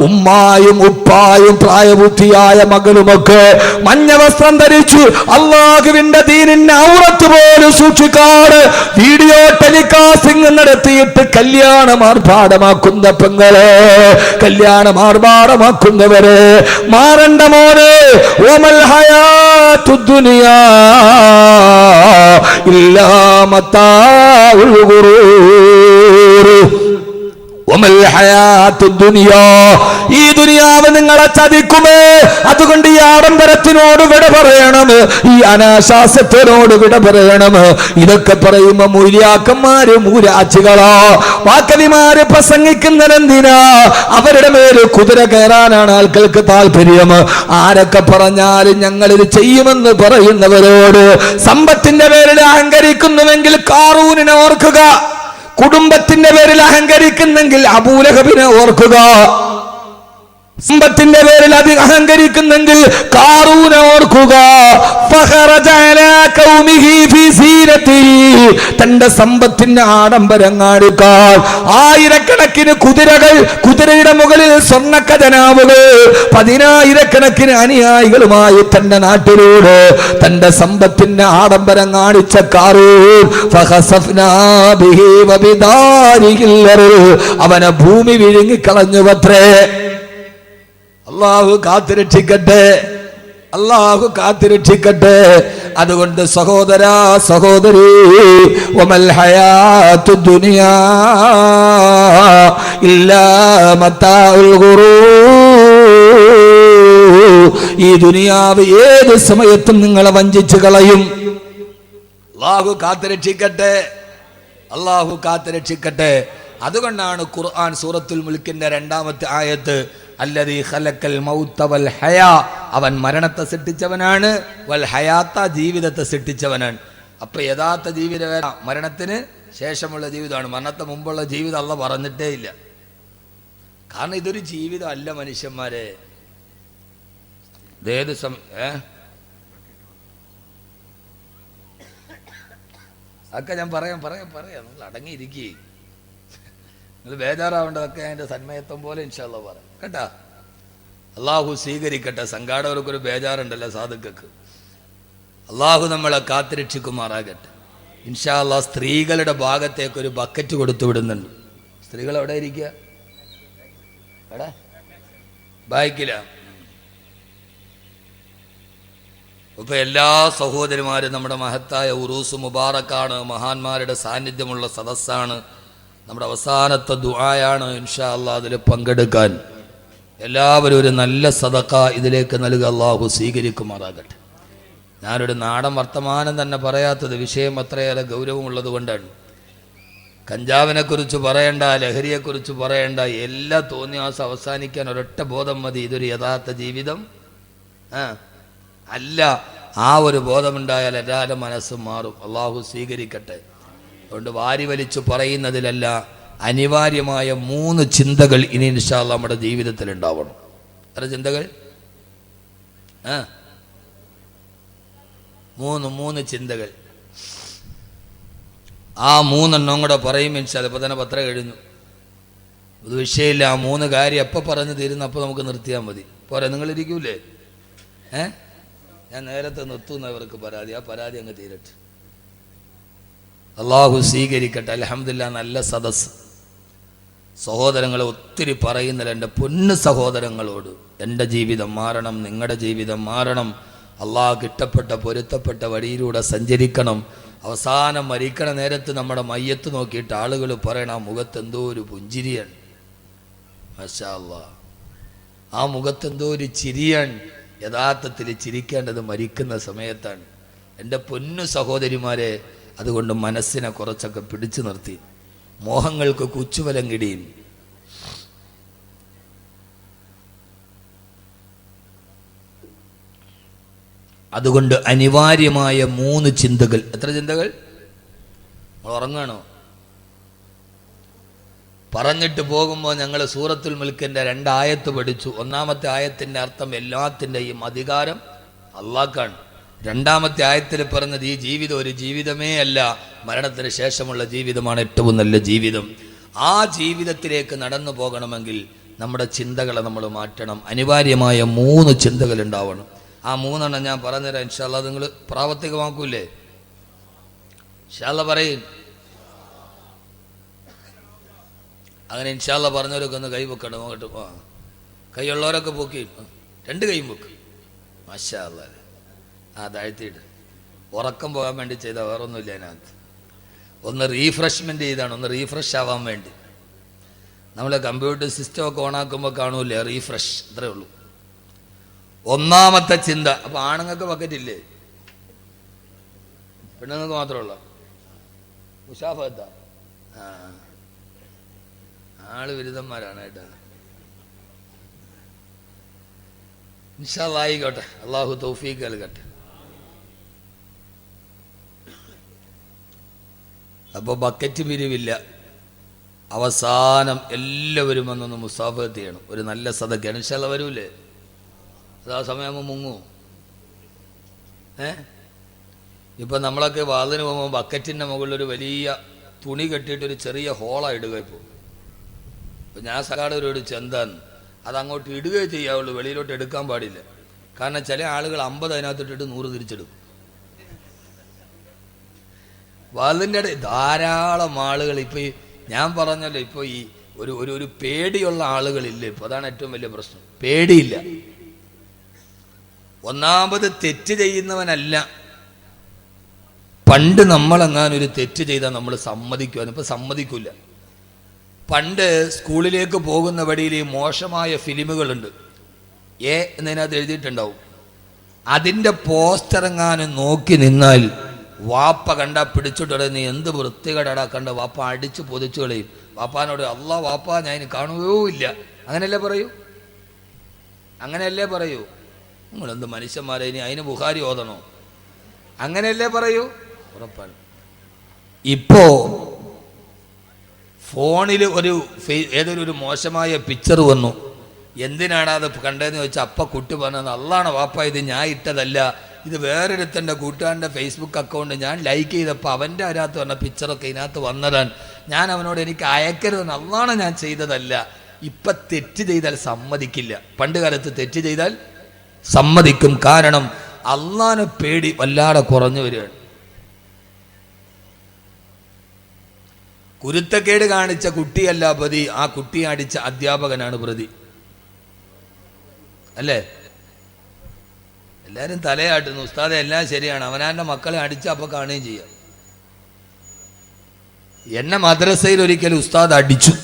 ഉമ്മായും ഉപ്പായും പ്രായബുദ്ധിയായ മകളുമൊക്കെ മഞ്ഞ വസ്ത്രം ധരിച്ചു അള്ളാഹുവിന്റെ ദീനിന്റെ ഔറത്ത് പോലും സൂക്ഷിക്കാറ് വീഡിയോ ടെലികാസ്റ്റിംഗ് നടത്തിയിട്ട് കല്യാണം ആർഭാടമാക്കുന്ന പെങ്ങളെ, കല്യാണം ആർഭാടമാക്കുന്നവരെ മാറണ്ട മോനെ. ഓമൽ ഹയാത്തു ദുനിയാ ഇല്ലാ മതാഉൽ ഗുറൂർ. ഈ ദുനിയാവ് നിങ്ങളെ ചതിക്കുമേ. അതുകൊണ്ട് ഈ ആഡംബരത്തിനോട് വിട പറയണം, ഈ അനാശാസ്യത്തിനോട് വിട പറയണം. ഇതൊക്കെ പറയുമ്പോ മൂല്യാക്കന്മാര് മൂരാച്ചികളാ, വാക്കവിമാര് പ്രസംഗിക്കുന്നതെന്തിനാ? അവരുടെ മേല് കുതിര കയറാനാണ് ആൾക്കാർക്ക് താല്പര്യം. ആരൊക്കെ പറഞ്ഞാലും ഞങ്ങൾ ഇത് ചെയ്യുമെന്ന് പറയുന്നവരോട് സമ്പത്തിന്റെ പേരിൽ അഹങ്കരിക്കുന്നുവെങ്കിൽ കാറൂനിനെ ഓർക്കുക, കുടുംബത്തിന്റെ പേരിൽ അഹങ്കരിക്കുന്നെങ്കിൽ അബൂലഹബിനെ ഓർക്കുക, സമ്പത്തിന്റെ പേരിൽ അഹങ്കരിക്കുന്നെങ്കിൽ കാറൂനെ ഓർക്കുക. തന്റെ സമ്പത്തിന്റെ ആഡംബരം കാണിക്കാൻ ആയിരക്കണക്കിന് കുതിരകൾ, കുതിരയുടെ മുകളിൽ സ്വർണ്ണ ഖജനാവുകൾ, 10,000കണക്കിന് അനുയായികളുമായി തന്റെ നാട്ടിലൂടെ തന്റെ സമ്പത്തിന്റെ ആഡംബരം കാണിച്ച കാറൂൻ അവനെ ഭൂമി വിഴുങ്ങിക്കളഞ്ഞുവത്രേ. അള്ളാഹു കാത്തുരക്ഷിക്കട്ടെ, അള്ളാഹു കാത്തുരക്ഷിക്കട്ടെ. അതുകൊണ്ട് സഹോദരാ സഹോദരി, വമൽ ഹയാത്തു ദുനിയാ ഇല്ലാ മതാഉൽ ഗുറൂർ. ഈ ദുനിയാവ് ഏത് സമയത്തും നിങ്ങളെ വഞ്ചിച്ചു കളയും. അള്ളാഹു കാത്തുരക്ഷിക്കട്ടെ, അള്ളാഹു കാത്തുരക്ഷിക്കട്ടെ. അതുകൊണ്ടാണ് ഖുർആൻ സൂറത്തുൽ മുൽക്കിന്റെ 2ാമത്തെ ആയത്ത് അല്ലദീ ഖലഖൽ മൗത വൽ ഹയാ, അവൻ മരണത്തെ സൃഷ്ടിച്ചവനാണ്, വൽ ഹയാത്ത ജീവിതത്തെ സൃഷ്ടിച്ചവനാണ്. അപ്പൊ യഥാർത്ഥ ജീവിതം മരണത്തിന് ശേഷമുള്ള ജീവിതമാണ്, മരണത്തെ മുമ്പുള്ള ജീവിതം അല്ലാഹ് പറഞ്ഞിട്ടേ ഇല്ല. കാരണം ഇതൊരു ജീവിതം അല്ല മനുഷ്യന്മാരെ. ഏത് അതൊക്കെ ഞാൻ പറയാം നിങ്ങൾ അടങ്ങിയിരിക്കേ, നിങ്ങൾ ബേജാറാവേണ്ടതൊക്കെ അതിന്റെ സന്മയത്വം പോലെ ഇൻഷാ അല്ലാഹ് പറയാം കേട്ടാ. അള്ളാഹു സ്വീകരിക്കട്ടെ. സംഘാടകർക്കൊരു ബേജാറുണ്ടല്ലോ സാധുക്കൾക്ക്. അള്ളാഹു നമ്മളെ കാത്തുരക്ഷിക്കുമാറാകട്ടെ ഇൻഷാ അല്ലാഹ്. സ്ത്രീകളുടെ ഭാഗത്തേക്ക് ഒരു ബക്കറ്റ് കൊടുത്തു വിടുന്നുണ്ട്. സ്ത്രീകൾ എവിടെ ഇരിക്കുക? എടാ ബാക്കില. ഇപ്പൊ എല്ലാ സഹോദരിമാരും നമ്മുടെ മഹത്തായ ഉറൂസ് മുബാറക്കാണ്, മഹാന്മാരുടെ സാന്നിധ്യമുള്ള സദസ്സാണ്, നമ്മുടെ അവസാനത്തെ ദുആയാണ്. ഇൻഷാ അല്ലാഹ് അതിൽ പങ്കെടുക്കാൻ എല്ലാവരും ഒരു നല്ല സദഖ ഇതിലേക്ക് നൽകുക. അല്ലാഹു സ്വീകരിക്കുമാറാകട്ടെ. ഞാനൊരു നാടൻ വർത്തമാനം തന്നെ പറയാത്തത് വിഷയം അത്രയേറെ ഗൗരവമുള്ളത് കൊണ്ടാണ്. കഞ്ചാവിനെ കുറിച്ച് പറയണ്ട, ലഹരിയെക്കുറിച്ച് പറയണ്ട, എല്ലാ തോന്നിയാസം അവസാനിക്കാൻ ഒരൊറ്റ ബോധം മതി, ഇതൊരു യഥാർത്ഥ ജീവിതം അല്ല. ആ ഒരു ബോധമുണ്ടായാൽ എല്ലാവരുടെ മനസ്സും മാറും. അള്ളാഹു സ്വീകരിക്കട്ടെ. അതുകൊണ്ട് വാരി വലിച്ചു പറയുന്നതിലല്ല, അനിവാര്യമായ 3 ചിന്തകൾ ഇനി ഇൻഷാ അല്ലാഹ് നമ്മുടെ ജീവിതത്തിൽ ഉണ്ടാവണം. എത്ര ചിന്തകൾ? 3 ചിന്തകൾ. ആ 3 എണ്ണം കൂടെ പറയും ഇൻഷാ അല്ലാഹ്. ഇപ്പൊ തന്നെ പത്രം കഴിഞ്ഞു, അത് വിഷയമില്ല. ആ 3 കാര്യം എപ്പോൾ പറഞ്ഞു തീരുന്നു അപ്പോൾ നമുക്ക് നിർത്തിയാൽ മതി. പോരെ? നിങ്ങളിരിക്കൂലേ? ഞാൻ നേരത്തെ നിർത്തുന്നവർക്ക് പരാതി, ആ പരാതി അങ്ങ് തീരട്ടെ. അള്ളാഹു സ്വീകരിക്കട്ടെ. അൽഹംദുലില്ലാഹ്, നല്ല സദസ്. സഹോദരങ്ങളെ ഒത്തിരി പറയുന്നില്ല. എൻ്റെ പൊന്നു സഹോദരങ്ങളോട്, എൻ്റെ ജീവിതം മാറണം, നിങ്ങളുടെ ജീവിതം മാറണം. അള്ളാഹുക്ക് ഇഷ്ടപ്പെട്ട പൊരുത്തപ്പെട്ട വഴിയിലൂടെ സഞ്ചരിക്കണം. അവസാനം മരിക്കണ നേരത്ത് നമ്മുടെ മയ്യത്ത് നോക്കിയിട്ട് ആളുകൾ പറയണം, ആ മുഖത്തെന്തോ ഒരു പുഞ്ചിരിയാണ്, മാഷാ അല്ലാഹ്, ആ മുഖത്തെന്തോ ഒരു ചിരിയാണ്. യഥാർത്ഥത്തിൽ ചിരിക്കേണ്ടത് മരിക്കുന്ന സമയത്താണ്. എൻ്റെ പൊന്നു സഹോദരിമാരെ, അതുകൊണ്ട് മനസ്സിനെ കുറച്ചൊക്കെ പിടിച്ചു നിർത്തി, മോഹങ്ങൾക്ക് കുച്ചുവലം കിടിയും. അതുകൊണ്ട് അനിവാര്യമായ 3 ചിന്തകൾ. എത്ര ചിന്തകൾ? ഉറങ്ങണോ? പറഞ്ഞിട്ട് പോകുമ്പോൾ ഞങ്ങൾ സൂറത്തുൽ മുൽക്കിൻ്റെ 2 ആയത്ത് പഠിച്ചു. 1-ാമത്തെ ആയത്തിൻ്റെ അർത്ഥം എല്ലാത്തിൻ്റെയും അധികാരം അള്ളാഹ്ക്കാണ്. 2-ാമത്തെ ആയത്തിൽ പറഞ്ഞത് ഈ ജീവിതം ഒരു ജീവിതമേ അല്ല, മരണത്തിന് ശേഷമുള്ള ജീവിതമാണ് ഏറ്റവും നല്ല ജീവിതം. ആ ജീവിതത്തിലേക്ക് നടന്നു പോകണമെങ്കിൽ നമ്മുടെ ചിന്തകളെ നമ്മൾ മാറ്റണം. അനിവാര്യമായ 3 ചിന്തകൾ ഉണ്ടാവണം. ആ 3 എണ്ണം ഞാൻ പറഞ്ഞുതരാം. ഇൻഷാ അല്ലാഹ് നിങ്ങൾ പ്രാവർത്തികമാക്കൂലേ? ഇൻഷാ അല്ലാഹ് പറയും. അങ്ങനെ ഇൻഷാ അല്ലാഹ് പറഞ്ഞവരൊക്കെ ഒന്ന് കൈ പൊക്കണം. നോക്കട്ടെ. കൈയുള്ളവരൊക്കെ പൊക്കി 2 കൈയും പൊക്ക്. മാഷാ അല്ലാഹ്. താഴ്ത്തിയിട്ട് ഉറക്കം പോകാൻ വേണ്ടി ചെയ്താൽ വേറൊന്നുമില്ല അതിനകത്ത്. ഒന്ന് റീഫ്രഷ്മെൻ്റ് ചെയ്താണ്, ഒന്ന് റീഫ്രഷ് ആവാൻ വേണ്ടി. നമ്മൾ കമ്പ്യൂട്ടർ സിസ്റ്റമൊക്കെ ഓണാക്കുമ്പോൾ കാണൂലേ റീഫ്രഷ്, അത്രേ ഉള്ളൂ. 1-ാമത്തെ ചിന്ത. അപ്പോൾ ആണുങ്ങൾക്ക് ബക്കറ്റില്ലേ? പെണ്ണുങ്ങൾക്ക് മാത്രമുള്ള മുഷാഫത്താ? ആള് ബിരുദന്മാരാണ് കേട്ടോ. ഇൻഷാ അല്ലാഹ് ആയിക്കോട്ടെ. അള്ളാഹു തൗഫീഖ് നൽകട്ടെ. അപ്പോൾ ബക്കറ്റ് പിരിവില്ല. അവസാനം എല്ലാവരും വന്നൊന്ന് മുസാഫത്ത് ചെയ്യണം. ഒരു നല്ല സദക്കയാണ്. ഇൻഷാ അല്ലാഹ് വരൂലേ? ആ സമയമാകുമ്പോൾ മുങ്ങൂ. ഇപ്പം നമ്മളൊക്കെ വാതിന് പോകുമ്പോൾ ബക്കറ്റിൻ്റെ മുകളിലൊരു വലിയ തുണി കെട്ടിയിട്ടൊരു ചെറിയ ഹോളാണ് ഇടുക. ഇപ്പോൾ ഞാൻ സകാടൊരു ചെന്താന്ന് അതങ്ങോട്ട് ഇടുകയേ ചെയ്യാവുള്ളൂ, വെളിയിലോട്ട് എടുക്കാൻ പാടില്ല. കാരണം ചില ആളുകൾ 50 അതിനകത്തിട്ടിട്ട് 100 തിരിച്ചെടുക്കും. വാതിൻ്റെ ധാരാളം ആളുകൾ ഇപ്പോൾ ഞാൻ പറഞ്ഞല്ലോ, ഇപ്പോൾ ഈ ഒരു പേടിയുള്ള ആളുകളില്ല ഇപ്പോൾ. അതാണ് ഏറ്റവും വലിയ പ്രശ്നം. പേടിയില്ല. ഒന്നാമത് തെറ്റ് ചെയ്യുന്നവനല്ല. പണ്ട് നമ്മളെങ്ങാനൊരു തെറ്റ് ചെയ്താൽ നമ്മൾ സമ്മതിക്കുവാൻ, ഇപ്പം സമ്മതിക്കില്ല. പണ്ട് സ്കൂളിലേക്ക് പോകുന്ന വഴിയിൽ ഈ മോശമായ ഫിലിമുകളുണ്ട്, എന്നതിനകത്ത് എഴുതിയിട്ടുണ്ടാവും. അതിൻ്റെ പോസ്റ്റർ എങ്ങാനും നോക്കി നിന്നാൽ വാപ്പ കണ്ടാൽ പിടിച്ചിട്ട് നീ എന്ത് വൃത്തികേടാ കണ്ട, വാപ്പ അടിച്ച് പൊതിച്ചു കളയും. വാപ്പാനോട് അല്ലാ വാപ്പ ഞാൻ ഇനി കാണുകയോ ഇല്ല. അങ്ങനെയല്ലേ പറയൂ? അങ്ങനെയല്ലേ പറയൂ? നിങ്ങളെന്ത് മനുഷ്യന്മാരെ, ഇനി അതിന് ബുഖാരി ഓതണോ? അങ്ങനെയല്ലേ പറയൂ? ഉറപ്പാണ്. ഇപ്പോ ഫോണിൽ ഏതൊരു മോശമായ പിക്ചർ വന്നു. എന്തിനാണ് അത് കണ്ടതെന്ന് ചോദിച്ചാൽ അപ്പ കുട്ടി പറഞ്ഞത് അള്ളാണ് വാപ്പ, ഇത് ഞാൻ ഇട്ടതല്ല, ഇത് വേറൊരുത്തൻ്റെ കൂട്ടുകാരൻ്റെ ഫേസ്ബുക്ക് അക്കൗണ്ട് ഞാൻ ലൈക്ക് ചെയ്തപ്പോൾ അവൻ്റെ അതിനകത്ത് വന്ന പിക്ചറൊക്കെ ഇതിനകത്ത് വന്നതാണ്. ഞാൻ അവനോട് എനിക്ക് അയക്കരുതെന്ന്, അള്ളാണ് ഞാൻ ചെയ്തതല്ല. ഇപ്പം തെറ്റ് ചെയ്താൽ സമ്മതിക്കില്ല. പണ്ട് കാലത്ത് തെറ്റ് ചെയ്താൽ സമ്മതിക്കും. കാരണം അള്ളാനെ പേടി വല്ലാതെ കുറഞ്ഞു വരികയാണ്. കുരുത്തക്കേട് കാണിച്ച കുട്ടിയല്ല പ്രതി, ആ കുട്ടിയെ അടിച്ച അധ്യാപകനാണ് പ്രതി. അല്ലേ? എല്ലാവരും തലയാട്ടുന്നു, ഉസ്താദെ എല്ലാം ശരിയാണ്, അവനാൻ്റെ മക്കളെ അടിച്ചപ്പോൾ കാണുകയും ചെയ്യാം. എന്നെ മദ്രസയിൽ ഒരിക്കലും ഉസ്താദ് അടിച്ചു.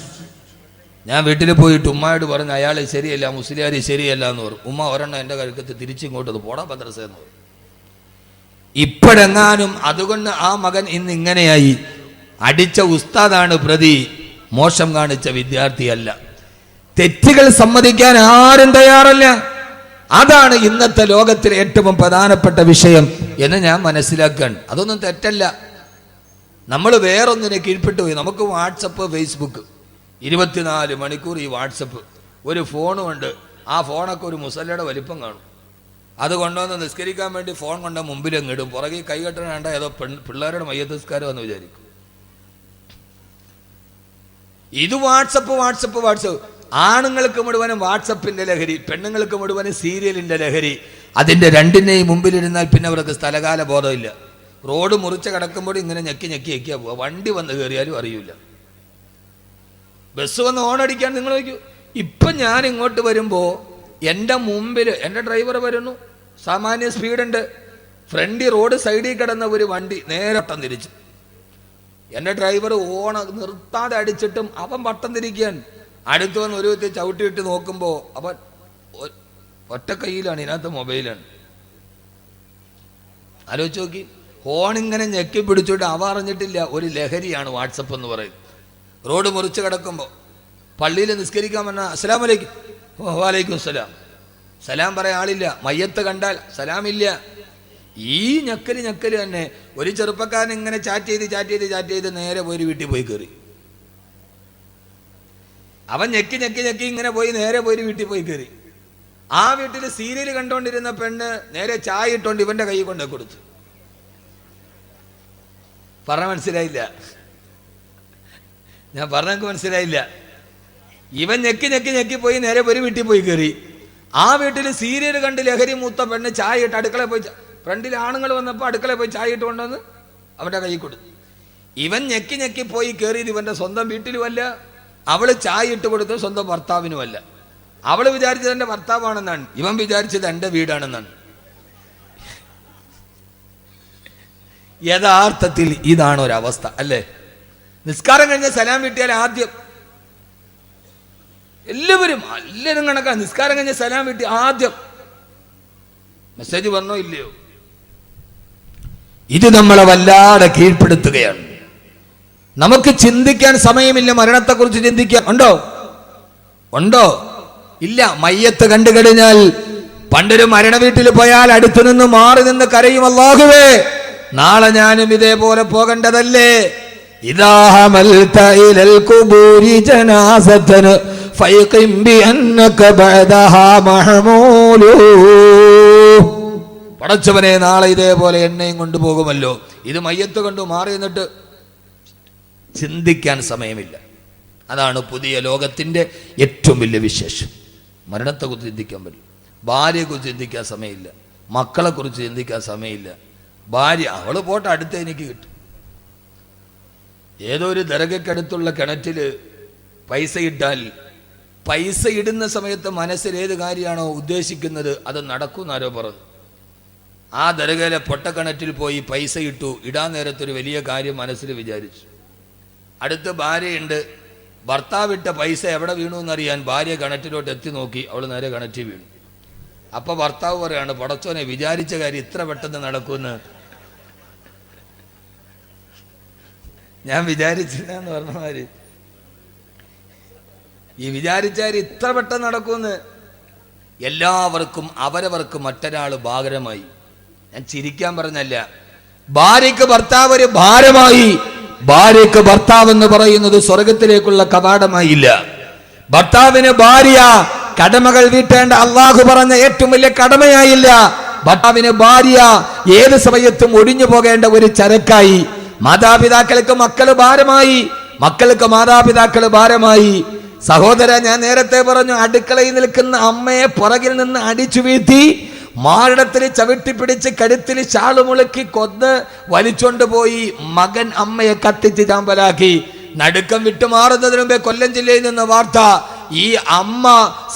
ഞാൻ വീട്ടിൽ പോയിട്ട് ഉമ്മയോട് പറഞ്ഞു അയാൾ ശരിയല്ല, മുസ്ലിയാർ ശരിയല്ല എന്ന് പറഞ്ഞു. ഉമ്മ ഒരെണ്ണം എൻ്റെ കഴുക്കത്ത് തിരിച്ചിങ്ങോട്ട് പോടാ മദ്രസ എന്ന് പറഞ്ഞു. ഇപ്പോഴെങ്ങാനും അതുകൊണ്ട് ആ മകൻ ഇന്ന് ഇങ്ങനെയായി. അടിച്ച ഉസ്താദാണ് പ്രതി, മോശം കാണിച്ച വിദ്യാർത്ഥിയല്ല. തെറ്റുകൾ സമ്മതിക്കാൻ ആരും തയ്യാറല്ല. അതാണ് ഇന്നത്തെ ലോകത്തിലെ ഏറ്റവും പ്രധാനപ്പെട്ട വിഷയം എന്ന് ഞാൻ മനസ്സിലാക്കാൻ. അതൊന്നും തെറ്റല്ല. നമ്മൾ വേറൊന്നിനെ കീഴ്പ്പെട്ടു പോയി. നമുക്ക് വാട്സപ്പ്, ഫേസ്ബുക്ക് 24 മണിക്കൂർ ഈ വാട്സപ്പ്. ഒരു ഫോണും ഉണ്ട്. ആ ഫോണൊക്കെ ഒരു മുസല്ലയുടെ വലിപ്പം കാണും. അത് കൊണ്ടുവന്ന് നിസ്കരിക്കാൻ വേണ്ടി ഫോൺ കൊണ്ട് മുമ്പിലെങ്ങിടും. പുറകെ കൈകെട്ടണ വേണ്ട ഏതോ പിള്ളേരുടെ മയ്യത്ത് നിസ്കാരം എന്ന് വിചാരിക്കും. ഇത് വാട്സപ്പ്. ആണുങ്ങൾക്ക് മുഴുവനും വാട്സപ്പിന്റെ ലഹരി, പെണ്ണുങ്ങൾക്ക് മുഴുവനും സീരിയലിന്റെ ലഹരി. അതിന്റെ രണ്ടിനെയും മുമ്പിലിരുന്നാൽ പിന്നെ അവർക്ക് സ്ഥലകാല ബോധമില്ല. റോഡ് മുറിച്ച് കിടക്കുമ്പോൾ ഇങ്ങനെ ഞെക്കിയാ പോവുക. വണ്ടി വന്ന് കയറിയാലും അറിയില്ല. ബസ് വന്ന് ഓണടിക്കാൻ നിങ്ങൾ നോക്കൂ. ഇപ്പം ഞാൻ ഇങ്ങോട്ട് വരുമ്പോൾ എൻ്റെ മുമ്പിൽ എൻ്റെ ഡ്രൈവർ വരുന്നു, സാമാന്യ സ്പീഡുണ്ട്. ഫ്രണ്ടിൽ റോഡ് സൈഡിൽ കിടന്ന ഒരു വണ്ടി നേരെ വട്ടം തിരിച്ചു. എൻ്റെ ഡ്രൈവർ നിർത്താതെ അടിച്ചിട്ടും അവൻ വട്ടം തിരിക്കാൻ. അടുത്ത് വന്ന് ഒരു വ്യക്തി ചവിട്ടിയിട്ട് നോക്കുമ്പോൾ അവൻ ഒറ്റ കയ്യിലാണ്, ഇതിനകത്ത് മൊബൈലാണ്. ആലോചിച്ച് നോക്കി. ഫോണിങ്ങനെ ഞെക്കി പിടിച്ചിട്ട് അവ അറിഞ്ഞിട്ടില്ല ഒരു ലഹരിയാണ് വാട്സപ്പ് എന്ന് പറയുന്നത്. റോഡ് മുറിച്ച് കിടക്കുമ്പോൾ പള്ളിയിൽ നിസ്കരിക്കാൻ പറഞ്ഞാൽ അസ്സലാം വലൈക്കും, വാലൈക്കും സലാം. സലാം പറയാൻ ആളില്ല, മയ്യത്ത് കണ്ടാൽ സലാമില്ല. ഈ ഞെക്കല് തന്നെ. ഒരു ചെറുപ്പക്കാരൻ ഇങ്ങനെ ചാറ്റ് ചെയ്ത് നേരെ പോയി വീട്ടിൽ പോയി കയറി. അവൻ ഞെക്കി ഇങ്ങനെ പോയി നേരെ പോയി വീട്ടിൽ പോയി കയറി. ആ വീട്ടിൽ സീരിയൽ കണ്ടോണ്ടിരുന്ന പെണ്ണ് നേരെ ചായ ഇട്ടോണ്ട് ഇവന്റെ കൈ കൊണ്ട് കൊടുത്തു. പറഞ്ഞ മനസ്സിലായില്ല? ഞാൻ പറഞ്ഞക്ക് മനസ്സിലായില്ല. ഇവൻ ഞെക്കി പോയി നേരെ ഒരു വീട്ടിൽ പോയി കയറി. ആ വീട്ടിൽ സീരിയൽ കണ്ട് ലഹരി മൂത്ത പെണ്ണ് ചായ ഇട്ട് അടുക്കളയിൽ പോയി, ഫ്രണ്ടിൽ ആണുങ്ങൾ വന്നപ്പോൾ അടുക്കളയിൽ പോയി ചായ ഇട്ട് കൊണ്ടുവന്ന് അവന്റെ കൈ കൊടുത്തു. ഇവൻ ഞെക്കി പോയി കയറിയത് ഇവന്റെ സ്വന്തം വീട്ടിലുമല്ല, അവള് ചായ ഇട്ട് കൊടുത്തത് സ്വന്തം ഭർത്താവിനുമല്ല. അവള് വിചാരിച്ചത് എന്റെ ഭർത്താവാണെന്നാണ്, ഇവൻ വിചാരിച്ചത് എന്റെ വീടാണെന്നാണ്. യഥാർത്ഥത്തിൽ ഇതാണ് ഒരവസ്ഥ അല്ലേ? നിസ്കാരം കഴിഞ്ഞ സലാം വീട്ടിയാൽ ആദ്യം എല്ലാവരും കണക്കാണ്. നിസ്കാരം കഴിഞ്ഞ സലാം വീട്ടി ആദ്യം മെസ്സേജ് പറഞ്ഞോ ഇല്ലയോ? ഇത് നമ്മളെ വല്ലാതെ കീഴ്പ്പെടുത്തുകയാണ്. നമുക്ക് ചിന്തിക്കാൻ സമയമില്ല. മരണത്തെക്കുറിച്ച് ചിന്തിക്കാൻ ഉണ്ടോ? ഇല്ല. മയ്യത്ത് കണ്ടു കഴിഞ്ഞാൽ പണ്ടൊരു മരണ വീട്ടിൽ പോയാൽ അടുത്തു നിന്ന് മാറി നിന്ന് കരയും, അല്ലാഹുവേ നാളെ ഞാനും ഇതേപോലെ പോകേണ്ടതല്ലേ? പടച്ചവനെ നാളെ ഇതേപോലെ എന്നെയും കൊണ്ടുപോകുമല്ലോ. ഇത് മയ്യത്ത് കണ്ടു മാറി എന്നിട്ട് ചിന്തിക്കാൻ സമയമില്ല. അതാണ് പുതിയ ലോകത്തിന്റെ ഏറ്റവും വലിയ വിശേഷം. മരണത്തെക്കുറിച്ച് ചിന്തിക്കാൻ പറ്റില്ല, ഭാര്യയെക്കുറിച്ച് ചിന്തിക്കാൻ സമയമില്ല, മക്കളെക്കുറിച്ച് ചിന്തിക്കാൻ സമയമില്ല. ഭാര്യ അവള് പോട്ടെ, അടുത്ത് എനിക്ക് കിട്ടും. ഏതോ ഒരു ദർഗയ്ക്കടുത്തുള്ള കിണറ്റിൽ പൈസ ഇട്ടാൽ പൈസ ഇടുന്ന സമയത്ത് മനസ്സിൽ ഏത് കാര്യമാണോ ഉദ്ദേശിക്കുന്നത് അത് നടക്കുമെന്നാരോ പറഞ്ഞു. ആ ദർഗയിലെ പൊട്ടക്കിണറ്റിൽ പോയി പൈസ ഇട്ടു. ഇടാൻ നേരത്തൊരു വലിയ കാര്യം മനസ്സിൽ വിചാരിച്ചു. അടുത്ത് ഭാര്യയുണ്ട്. ഭർത്താവിട്ട പൈസ എവിടെ വീണു എന്നറിയാൻ ഭാര്യ കിണറ്റിലോട്ട് എത്തി നോക്കി. അവൾ നേരെ കിണറ്റിൽ വീണു. അപ്പൊ ഭർത്താവ് പറയാണ്, പടച്ചോനെ വിചാരിച്ച കാര്യം ഇത്ര പെട്ടെന്ന് നടക്കുമെന്ന് ഞാൻ വിചാരിച്ചില്ല എന്ന് പറഞ്ഞമാര്. ഈ വിചാരിച്ചാൽ ഇത്ര പെട്ടെന്ന് നടക്കുമെന്ന്. എല്ലാവർക്കും അവരവർക്ക് മറ്റൊരാൾ ഭാരമായി. ഞാൻ ചിരിക്കാൻ പറഞ്ഞല്ല. ഭാര്യയ്ക്ക് ഭർത്താവ് ഒരു ഭാരമായി. ഭാര്യയ്ക്ക് ഭർത്താവ് എന്ന് പറയുന്നത് സ്വർഗത്തിലേക്കുള്ള കവാടമായില്ല. ഭർത്താവിന് ഭാര്യ കടമകൾ വീട്ടേണ്ട അള്ളാഹു പറഞ്ഞ ഏറ്റവും വലിയ കടമയായില്ല. ഭർത്താവിന് ഭാര്യ ഏത് സമയത്തും ഒഴിഞ്ഞു പോകേണ്ട ഒരു ചരക്കായി. മാതാപിതാക്കൾക്ക് മക്കള് ഭാരമായി, മക്കൾക്ക് മാതാപിതാക്കള് ഭാരമായി. സഹോദര, ഞാൻ നേരത്തെ പറഞ്ഞു, അടുക്കളയിൽ നിൽക്കുന്ന അമ്മയെ പുറകിൽ നിന്ന് അടിച്ചു വീഴ്ത്തി മാറിടത്തിൽ ചവിട്ടിപ്പിടിച്ച് കഴുത്തിൽ ശാളുമുളുക്കി കൊന്ന് വലിച്ചോണ്ട് പോയി മകൻ അമ്മയെ കത്തിച്ച് ചാമ്പലാക്കി. നടുക്കം വിട്ടുമാറുന്നതിന് മുമ്പേ കൊല്ലം ജില്ലയിൽ നിന്ന് വാർത്ത, ഈ അമ്മ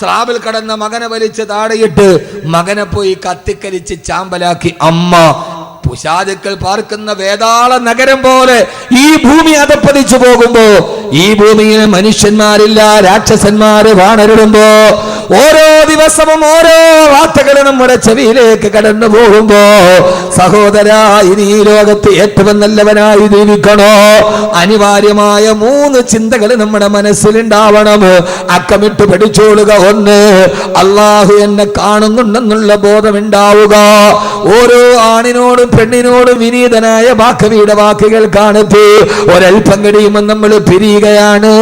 സ്രാവിൽ കടന്ന മകനെ വലിച്ച് താഴെയിട്ട് മകനെ പോയി കത്തിക്കരിച്ച് ചാമ്പലാക്കി. അമ്മ പുശാചുക്കൾ പാർക്കുന്ന വേതാള നഗരം പോലെ ഈ ഭൂമി അധപ്പതിച്ചു പോകുമ്പോ, ഈ ഭൂമിയിൽ മനുഷ്യന്മാരില്ല, രാക്ഷസന്മാര് വാണരുടുമ്പോ, ഓരോ ദിവസവും ഓരോ വാർത്തകളും നമ്മുടെ ചെവിയിലേക്ക് കടന്നു പോകുമ്പോ, സഹോദര, ഇനി ഈ ലോകത്ത് ഏറ്റവും നല്ലവനായി ജീവിക്കണോ? അനിവാര്യമായ 3 ചിന്തകൾ നമ്മുടെ മനസ്സിലുണ്ടാവണം. അക്കമിട്ട് പഠിച്ചോളുക. 1, അള്ളാഹു എന്നെ കാണുന്നുണ്ടെന്നുള്ള ബോധമുണ്ടാവുക. ഓരോ ആണിനോടും പെണ്ണിനോടും വിനീതനായ വാക്കവിയുടെ വാക്കുകൾ കാണത്തി ഒരൽപ്പം കഴിയുമ്പോൾ നമ്മൾ പിരിയുകയാണ്.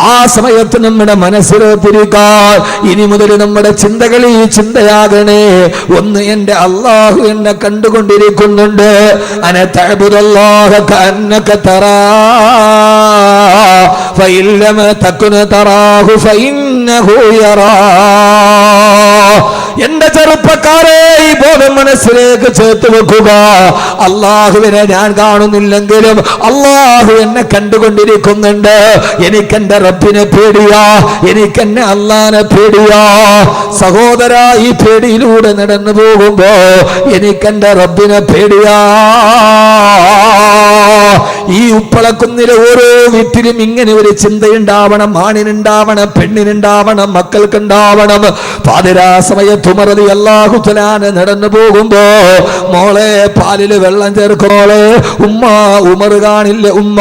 ആ സമയത്ത് നമ്മുടെ മനസ്സിലോത്തിരിക്കാൻ ഇനി മുതൽ നമ്മുടെ ചിന്തകൾ ഈ ചിന്തയാകണേ. 1, എന്റെ അള്ളാഹു എന്നെ കണ്ടുകൊണ്ടിരിക്കുന്നുണ്ട്. അന തഅബുദല്ലാഹ കഅന്നക തറാ ഫഇൻ ലം തകുന തറാഹു ഫഇന്നഹു യറാ. എന്റെ ചെറുപ്പക്കാരെ, ഈ ബോധം മനസ്സിലേക്ക് ചേർത്ത് വെക്കുക. അള്ളാഹുവിനെ ഞാൻ കാണുന്നില്ലെങ്കിലും അള്ളാഹു എന്നെ കണ്ടുകൊണ്ടിരിക്കുന്നുണ്ട്. എനിക്കെന്റെ റബ്ബിനെ പേടിയാ, എനിക്കെന്നെ അള്ളാനെ പേടിയാ. സഹോദര, ഈ പേടിയിലൂടെ നടന്നു പോകുമ്പോ എനിക്കെന്റെ റബ്ബിനെ പേടിയാ. ഈ ഉപ്പളക്കുന്നിലെ ഓരോ വീട്ടിലും ഇങ്ങനെ ഒരു ചിന്തയുണ്ടാവണം. ആണിനുണ്ടാവണം, പെണ്ണിനുണ്ടാവണം, മക്കൾക്കുണ്ടാവണം. പാതിരാ സമയത്ത് ഉമർ റളിയല്ലാഹു തആല നടന്നു പോകുമ്പോ മോളെ പാലില് വെള്ളം ചേർക്കോളെ. ഉമ്മ ഉമർ കാണില്ല. ഉമ്മ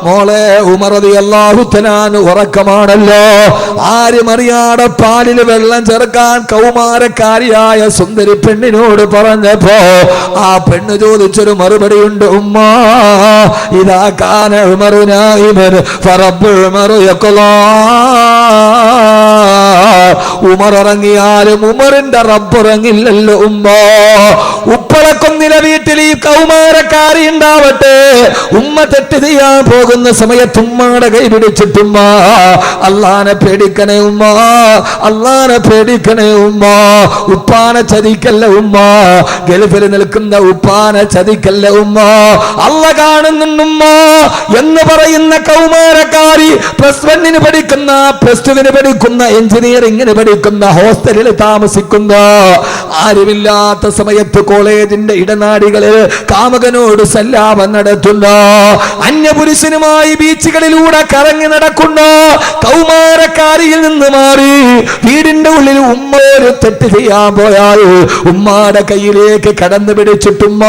മോളെ ഉമർ റളിയല്ലാഹു തആല ഉറക്കമാണല്ലോ. ആരും അറിയാതെ പാലില് വെള്ളം ചേർക്കാൻ കൗമാരക്കാരിയായ സുന്ദരി പെണ്ണിനോട് പറഞ്ഞപ്പോ ആ പെണ്ണ് ചോദിച്ചൊരു മറുപടിയുണ്ട്. ഉമ്മ ഇതാ കാന ഉമർ നായിമൻ ഫറബ്ബുൽ ഉമർ യഖ്ലാ. ഉമർ ഇറങ്ങിയാലും ഉമറിന്റെ റബ്ബ് ഇറങ്ങില്ലല്ലോ ഉമ്മ. ഉപ്പളക്കൊന്നിലെ വീട്ടിൽ ഈ കൗമാരക്കാരി ഉണ്ടാവട്ടെ. ഉമ്മ തെറ്റ് ചെയ്യാൻ പോകുന്ന സമയത്ത് ഉമ്മയുടെ കൈ പിടിച്ചിട്ടുമ്മ അള്ളാനെ പേടിക്കണേ ഉമ്മ, അള്ളാനെ പേടിക്കണേ ഉമ്മ, ഉപ്പാനെ ചതിക്കല്ല ഉമ്മ, ഗൾഫിൽ നിൽക്കുന്ന ഉപ്പാനെ ചതിക്കല്ല ഉമ്മ, അള്ള കാണുന്നുണ്ടുമ്മ എന്ന് പറയുന്ന കൗമാരക്കാരി പ്ലസ് 1 പഠിക്കുന്ന, പ്ലസ് 2 പഠിക്കുന്ന, എഞ്ചിനീയറിംഗിന് പഠിക്കുന്ന, ഹോസ്റ്റലിൽ താമസിക്കുന്ന, ആരുമില്ലാത്ത സമയത്ത് കോളേജിന്റെ ഇടനാടികളിൽ കാമകനോട് സല്ലാപം നടത്തുന്ന, അന്യപുരുഷനുമായി ബീച്ചുകളിലൂടെ കറങ്ങി നടക്കുന്ന കൗമാരക്കാരിയിൽ നിന്ന് മാറി വീടിന്റെ ഉള്ളിൽ ഉമ്മ ഒരു തെറ്റ് ചെയ്യാൻ പോയാൽ ഉമ്മാടെ കയ്യിലേക്ക് കടന്നു പിടിച്ചിട്ടുമ്മ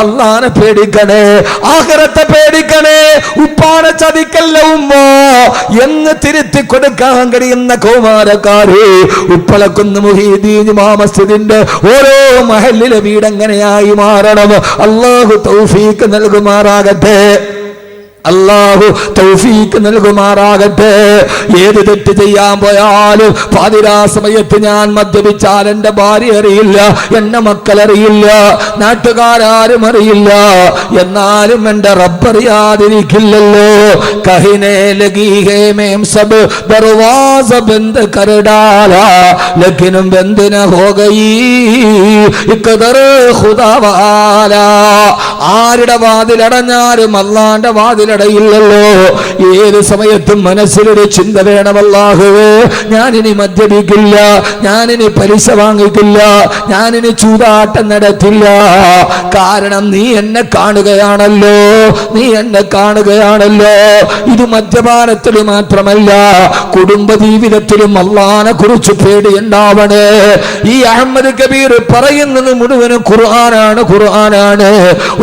അള്ളാനെ പേടിക്കണേ, ആഖിറത്തെ പേടിക്കണേ, ഉപ്പാനെ ചതിക്കല്ല ഉമ്മ എന്ന് തിരുത്തി കൊടുക്കാൻ കഴിയുന്ന കൗമാരക്കാര് ഉപ്പളക്കുന്ന് മുഹീദ്ദീൻ ജുമാ മസ്ജിദിന്റെ ഓരോ മഹല്ലിലെ വീടെങ്ങനെയായി മാറണം. അല്ലാഹു തൗഫീഖ് നൽകുമാറാകട്ടെ, അല്ലാഹു തൗഫീഖ് നൽകുമാറാകട്ടെ. ഏത് തെറ്റ് ചെയ്യാൻ പോയാലും പാതിരാ സമയത്ത് ഞാൻ മദ്യപിച്ചാൽ എന്റെ ഭാര്യ അറിയില്ല, എന്റെ മക്കൾ അറിയില്ല, നാട്ടുകാരും അറിയില്ല, എന്നാലും എന്റെ റബ്ബ് അറിയാതിരിക്കില്ലല്ലോ. കഹിനെ ലഗി ഹേ മേം സബ് ദർവാസ ബന്ദ് കർ ഡാലാ ലേകിൻ ബന്ദ് ന ഹോ ഗയി ഇഖ്ദർ ഖുദാ വാലാ. ആരുടെ വാതിലടഞ്ഞാലും അല്ലാഹുവിന്റെ വാതിലടയില്ലല്ലോ. ഏത് സമയത്തും മനസ്സിലൊരു ചിന്ത വേണം, അല്ലാഹുവേ ഞാനിനി മദ്യപിക്കില്ല, ഞാനിനി പലിശ വാങ്ങിക്കില്ല, ഞാനിനി ചൂതാട്ടം നടത്തില്ല. കാരണം നീ എന്നെ കാണുകയാണല്ലോ, നീ എന്നെ കാണുകയാണല്ലോ. ഇത് മദ്യപാനത്തിൽ മാത്രമല്ല, കുടുംബ ജീവിതത്തിലും അല്ലാഹുവിനെ കുറിച്ച് പേടിയുണ്ടാവണേ. ഈ അഹമ്മദ് കബീർ പറയുന്നത് മുഴുവനും ഖുർആനാണ്, ഖുർആനാണ്.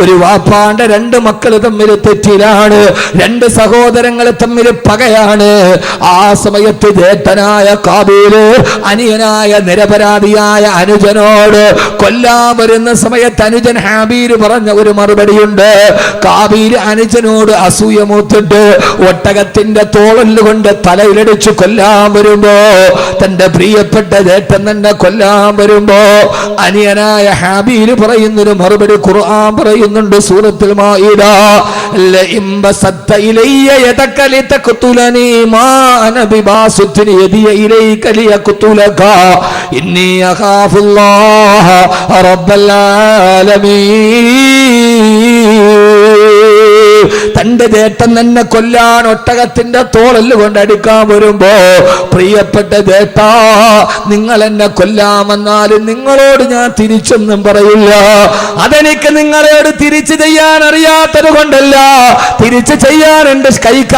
ഒരു വാപ്പാന്റെ 2 മക്കൾ തമ്മിൽ തെറ്റിലാണ്, 2 സഹോദരങ്ങൾ തമ്മിൽ പകയാണ്. ആ സമയത്ത് ജേഷ്ഠനായ കാബീൽ അനിയനായ നിരപരാധിയായ അനുജനോട് കൊല്ലാൻ വരുന്ന സമയത്ത് അനുജൻ ഹാബീൽ പറഞ്ഞ ഒരു മറുപടിയുണ്ട്. കാബീൽ അനുജനോട് അസൂയ മൂത്തിട്ട് ഒട്ടകത്തിന്റെ തോളല്ലുകൊണ്ട് തലയിലടിച്ച് കൊല്ലാൻ വരുമ്പോ, തന്റെ പ്രിയപ്പെട്ട ജേഷ്ഠൻ തന്നെ കൊല്ലാൻ വരുമ്പോ അനിയനായ ഹാബീൽ പറയുന്നൊരു മറുപടി ഖുർആൻ പറയുന്നുണ്ട് സൂറത്തുൽ മാഇദ. ലഇൻ ബസത്ത ഇലയ്യ യദക ലിതഖ്തുലനി മാ അന ബിബാസുത്തിൻ യദിയ ഇലൈക ലിയഖ്തുലക ഇന്നി അഖാഫുല്ലാഹ റബ്ബൽ ആലമീൻ. തന്റെ ജേഷ്ഠൻ തന്നെ കൊല്ലാൻ ഒട്ടകത്തിന്റെ തോളല് കൊണ്ട് അടിക്കാൻ വരുമ്പോ, പ്രിയപ്പെട്ട ജേഷ്ഠാ നിങ്ങൾ എന്നെ കൊല്ലാമെന്നാലും നിങ്ങളോട് ഞാൻ തിരിച്ചൊന്നും പറയില്ല. അതെനിക്ക് നിങ്ങളോട് തിരിച്ചു ചെയ്യാൻ അറിയാത്തത് കൊണ്ടല്ല, തിരിച്ചു ചെയ്യാൻ എന്റെ കൈക്ക്